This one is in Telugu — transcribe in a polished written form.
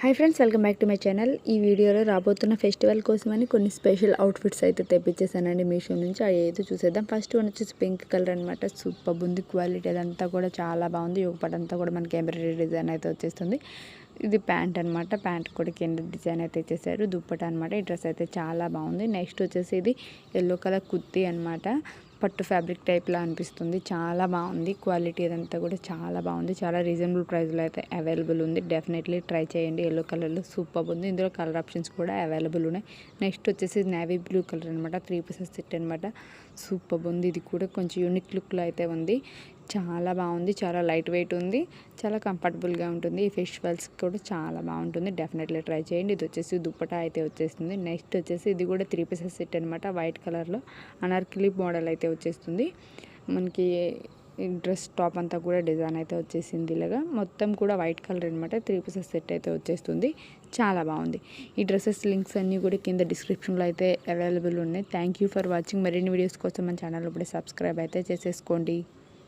Hi friends, welcome back to my channel. ఈ వీడియోలో రాబోతున్న ఫెస్టివల్ కోసమని కొన్ని స్పెషల్ అవుట్ఫిట్స్ అయితే తెప్పించేసానండి మీషో నుంచి. అవి అయితే చూసేద్దాం. ఫస్ట్ వన్ వచ్చేసి పింక్ కలర్ అనమాట. సూపర్ ఉంది క్వాలిటీ, అదంతా కూడా చాలా బాగుంది. ఒకపటంతా కూడా మనకి ఎంబ్రాయిడరీ డిజైన్ అయితే వచ్చేస్తుంది. ఇది ప్యాంట్ అనమాట. ప్యాంట్ కూడా కింద డిజైన్ అయితే ఇచ్చేసారు. దుప్పట అనమాట. ఈ డ్రెస్ అయితే చాలా బాగుంది. నెక్స్ట్ వచ్చేసి ఇది ఎల్లో కలర్ కుర్తీ అనమాట. పట్టు ఫ్యాబ్రిక్ టైప్లా అనిపిస్తుంది. చాలా బాగుంది క్వాలిటీ, అదంతా కూడా చాలా బాగుంది. చాలా రీజనబుల్ ప్రైస్లో అయితే అవైలబుల్ ఉంది. డెఫినెట్లీ ట్రై చేయండి. ఎల్లో కలర్లో సూపర్ ఉంది. ఇందులో కలర్ ఆప్షన్స్ కూడా అవైలబుల్ ఉన్నాయి. నెక్స్ట్ వచ్చేసి నేవీ బ్లూ కలర్ అనమాట. 3 పీసెస్ సెట్ అనమాట. సూపర్ ఉంది. ఇది కూడా కొంచెం యూనిక్ లుక్లో అయితే ఉంది. చాలా బాగుంది. చాలా లైట్ వెయిట్ ఉంది. చాలా కంఫర్టబుల్గా ఉంటుంది. ఈ ఫెస్టివల్స్కి కూడా చాలా బాగుంటుంది. డెఫినెట్లీ ట్రై చేయండి. ఇది వచ్చేసి దుప్పటా అయితే వచ్చేస్తుంది. నెక్స్ట్ వచ్చేసి ఇది కూడా 3 పీసెస్ సెట్ అనమాట. వైట్ కలర్లో అనార్కలి మోడల్ అయితే వచ్చేస్తుంది. మనకి డ్రెస్ టాప్ అంతా కూడా డిజైన్ అయితే వచ్చేసింది. ఇలాగా మొత్తం కూడా వైట్ కలర్ అనమాట. 3 పీసెస్ సెట్ అయితే వచ్చేస్తుంది. చాలా బాగుంది. ఈ డ్రెస్సెస్ లింక్స్ అన్నీ కూడా కింద డిస్క్రిప్షన్లో అయితే అవైలబుల్ ఉన్నాయి. Thank you for watching. మరిన్ని వీడియోస్ కోసం మన ఛానల్ ఇప్పుడే సబ్స్క్రైబ్ అయితే చేసేసుకోండి.